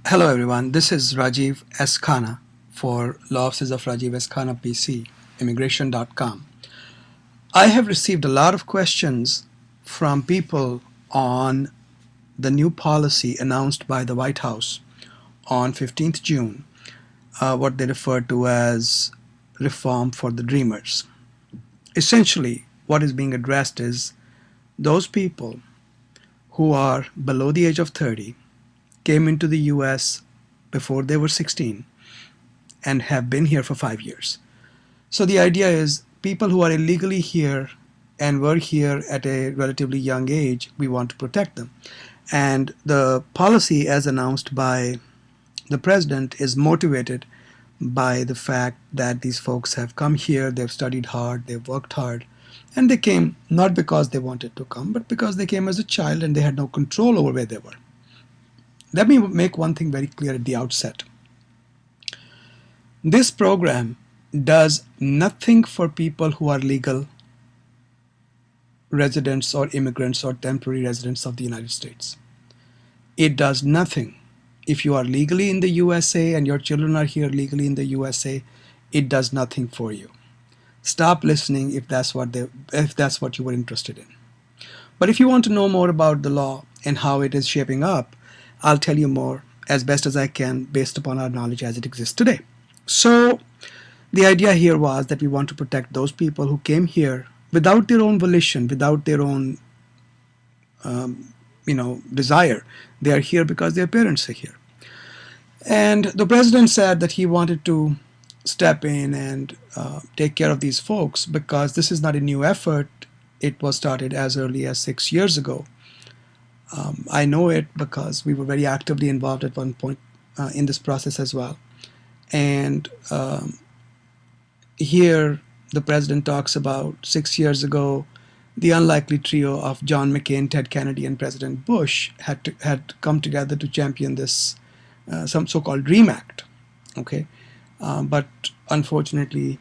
Hello everyone, this is Rajiv S. Khanna for Law Offices of Rajiv S. Khanna PC, immigration.com. I have received a lot of questions from people on the new policy announced by the White House on 15th June, what they refer to as reform for the dreamers. Essentially, what is being addressed is those people who are below the age of 30, came into the US before they were 16, and have been here for 5 years. So the idea is people who are illegally here and were here at a relatively young age, we want to protect them. And the policy, as announced by the president, is motivated by the fact that these folks have come here, they've studied hard, they've worked hard, and they came not because they wanted to come, but because they came as a child and they had no control over where they were. Let me make one thing very clear at the outset. This program does nothing for people who are legal residents or immigrants or temporary residents of the United States. It does nothing. If you are legally in the USA and your children are here legally in the USA, it does nothing for you. Stop listening if that's what you were interested in. But if you want to know more about the law and how it is shaping up, I'll tell you more as best as I can based upon our knowledge as it exists today. So the idea here was that we want to protect those people who came here without their own volition, without their own desire. They are here because their parents are here. And the president said that he wanted to step in and take care of these folks because this is not a new effort. It was started as early as 6 years ago. I know it because we were very actively involved at one point in this process as well. And here the president talks about 6 years ago, the unlikely trio of John McCain, Ted Kennedy, and President Bush had come together to champion this some so-called Dream Act. Okay, but unfortunately,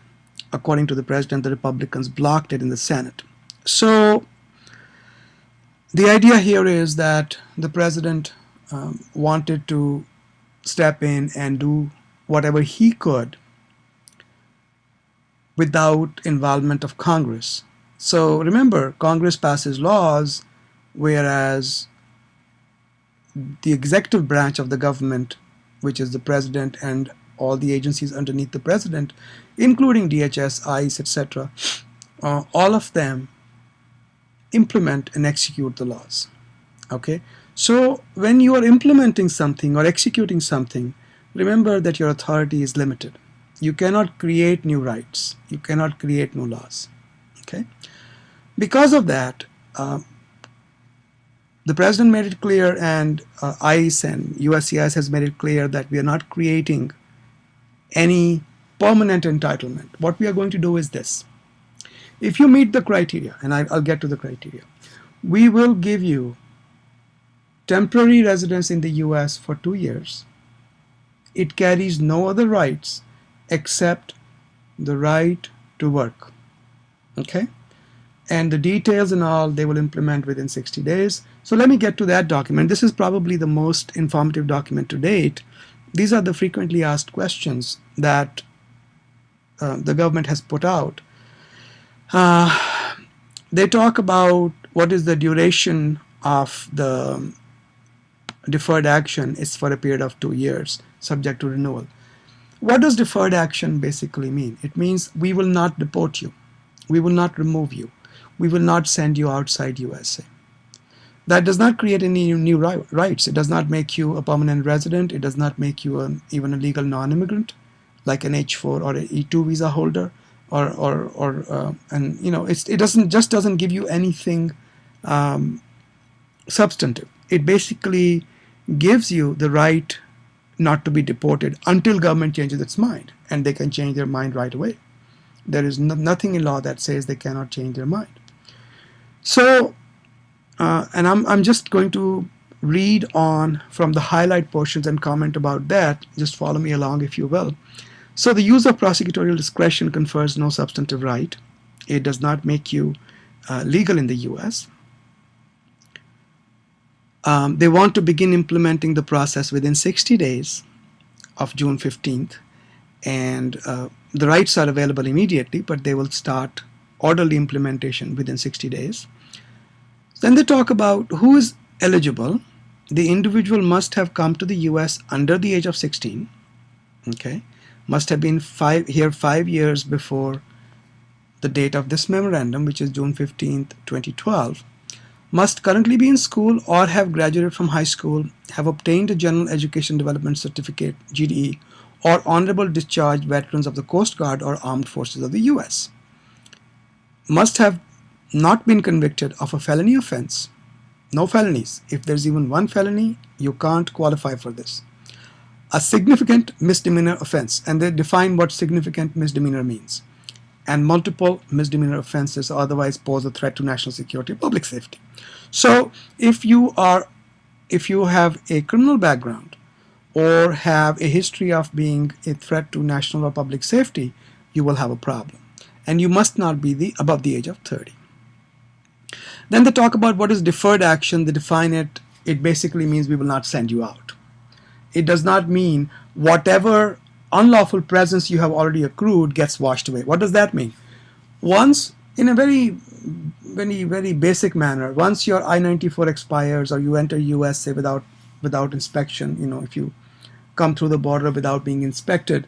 according to the president, the Republicans blocked it in the Senate. So the idea here is that the president wanted to step in and do whatever he could without involvement of Congress. So remember, Congress passes laws, whereas the executive branch of the government, which is the president and all the agencies underneath the president, including DHS, ICE, etc., all of them implement and execute the laws. Okay, so when you are implementing something or executing something, remember that your authority is limited. You cannot create new rights. You cannot create new laws. Okay, because of that, the president made it clear, and ICE and USCIS has made it clear that we are not creating any permanent entitlement. What we are going to do is this. If you meet the criteria, and I'll get to the criteria, we will give you temporary residence in the US for 2 years. It carries no other rights except the right to work. Okay? And the details and all they will implement within 60 days. So let me get to that document. This is probably the most informative document to date. These are the frequently asked questions that the government has put out. They talk about what is the duration of the deferred action. It's for a period of 2 years, subject to renewal. What does deferred action basically mean? It means we will not deport you. We will not remove you. We will not send you outside USA. That does not create any new rights. It does not make you a permanent resident. It does not make you even a legal non-immigrant, like an H4 or an E2 visa holder, it doesn't give you anything substantive. It basically gives you the right not to be deported until government changes its mind, and they can change their mind right away. There is nothing in law that says they cannot change their mind. So, and I'm just going to read on from the highlight portions and comment about that. Just follow me along if you will. So the use of prosecutorial discretion confers no substantive right. It does not make you legal in the US. They want to begin implementing the process within 60 days of June 15th, and the rights are available immediately, but they will start orderly implementation within 60 days. Then they talk about who is eligible. The individual must have come to the US under the age of 16, okay, must have been 5 years before the date of this memorandum, which is June 15th, 2012, must currently be in school or have graduated from high school, have obtained a General Education Development Certificate, GDE, or honorable discharged veterans of the Coast Guard or Armed Forces of the US. Must have not been convicted of a felony offense. No felonies. If there's even one felony, you can't qualify for this. A significant misdemeanor offense, and they define what significant misdemeanor means. And multiple misdemeanor offenses otherwise pose a threat to national security or public safety. So if you have a criminal background or have a history of being a threat to national or public safety, you will have a problem. And you must not be above the age of 30. Then they talk about what is deferred action. They define it. It basically means we will not send you out. It does not mean whatever unlawful presence you have already accrued gets washed away. What does that mean? Once, in a very, very, very basic manner, once your I-94 expires or you enter USA without inspection, if you come through the border without being inspected,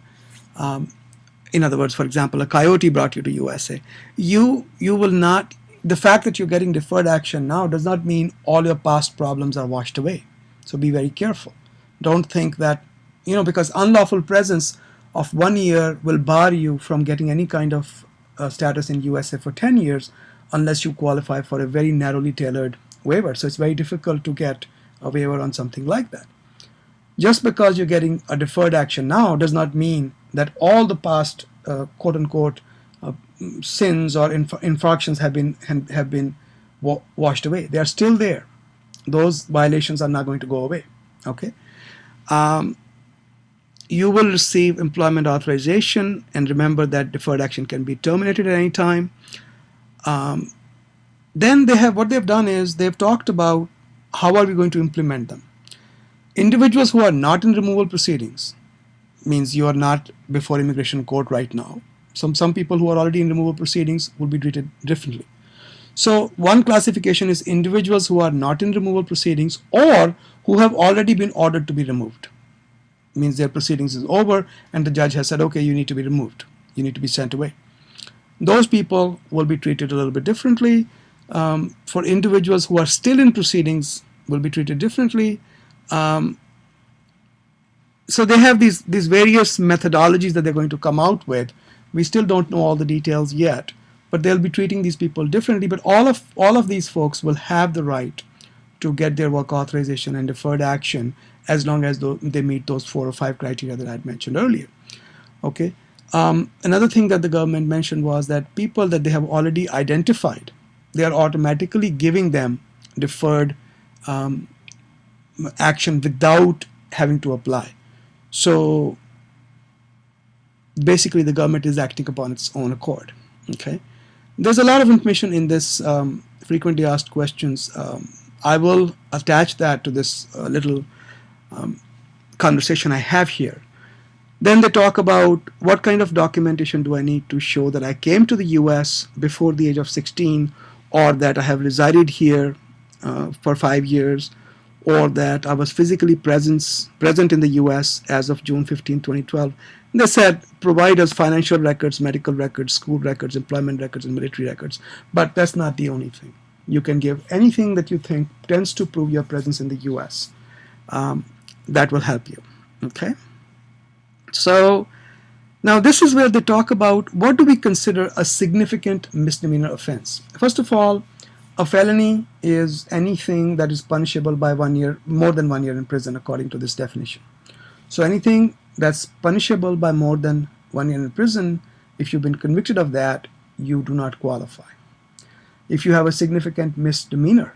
in other words, for example, a coyote brought you to USA, you will not. The fact that you're getting deferred action now does not mean all your past problems are washed away. So be very careful. Don't think that, because unlawful presence of 1 year will bar you from getting any kind of status in USA for 10 years unless you qualify for a very narrowly tailored waiver. So it's very difficult to get a waiver on something like that. Just because you're getting a deferred action now does not mean that all the past quote-unquote sins or infractions have been washed away. They are still there. Those violations are not going to go away. Okay. You will receive employment authorization, and remember that deferred action can be terminated at any time. Then what they've done is they've talked about how are we going to implement them. Individuals who are not in removal proceedings, means you are not before immigration court right now. Some people who are already in removal proceedings will be treated differently. So one classification is individuals who are not in removal proceedings or who have already been ordered to be removed. Means their proceedings is over and the judge has said, okay, you need to be removed. You need to be sent away. Those people will be treated a little bit differently. For individuals who are still in proceedings will be treated differently. So they have these various methodologies that they're going to come out with. We still don't know all the details yet, but they'll be treating these people differently. But all of these folks will have the right to get their work authorization and deferred action as long as they meet those 4 or 5 criteria that I had mentioned earlier. Okay. Another thing that the government mentioned was that people that they have already identified, they are automatically giving them deferred action without having to apply. So basically the government is acting upon its own accord. Okay. There's a lot of information in this frequently asked questions. I will attach that to this little conversation I have here. Then they talk about what kind of documentation do I need to show that I came to the US before the age of 16, or that I have resided here for 5 years, or that I was physically present in the US as of June 15, 2012. And they said provide us financial records, medical records, school records, employment records, and military records. But that's not the only thing. You can give anything that you think tends to prove your presence in the US. That will help you. Okay. So now this is where they talk about what do we consider a significant misdemeanor offense. First of all, a felony is anything that is punishable by 1 year, more than 1 year in prison, according to this definition. So anything that's punishable by more than 1 year in prison, if you've been convicted of that, you do not qualify. If you have a significant misdemeanor,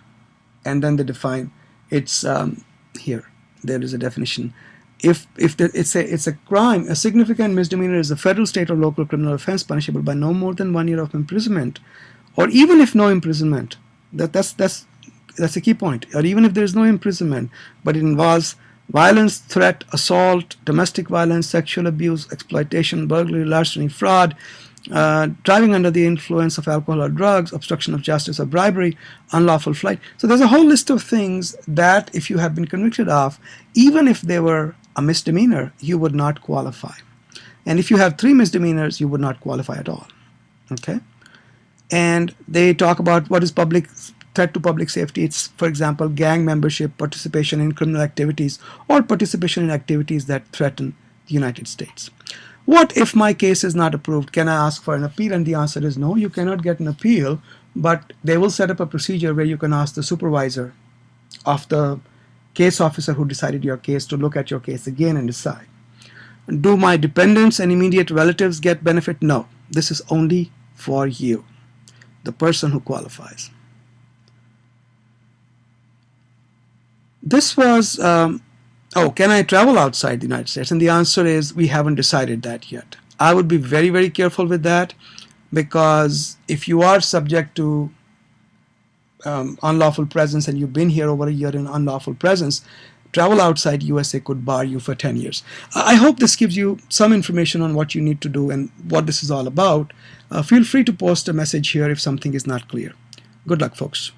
and then they define it's here. There is a definition. It's a crime, a significant misdemeanor is a federal, state, or local criminal offense punishable by no more than 1 year of imprisonment, or even if no imprisonment. That's That's a key point. Or even if there's no imprisonment, but it involves violence, threat, assault, domestic violence, sexual abuse, exploitation, burglary, larceny, fraud, driving under the influence of alcohol or drugs, obstruction of justice or bribery, unlawful flight. So there's a whole list of things that if you have been convicted of, even if they were a misdemeanor, you would not qualify. And if you have 3 misdemeanors, you would not qualify at all. Okay? And they talk about what is public threat to public safety. It's, for example, gang membership, participation in criminal activities, or participation in activities that threaten the United States. What if my case is not approved? Can I ask for an appeal? And the answer is no, you cannot get an appeal, but they will set up a procedure where you can ask the supervisor of the case officer who decided your case to look at your case again and decide. Do my dependents and immediate relatives get benefit? No, this is only for you, the person who qualifies. This was, can I travel outside the United States? And the answer is we haven't decided that yet. I would be very, very careful with that, because if you are subject to unlawful presence and you've been here over a year in unlawful presence, travel outside USA could bar you for 10 years. I hope this gives you some information on what you need to do and what this is all about. Feel free to post a message here if something is not clear. Good luck, folks.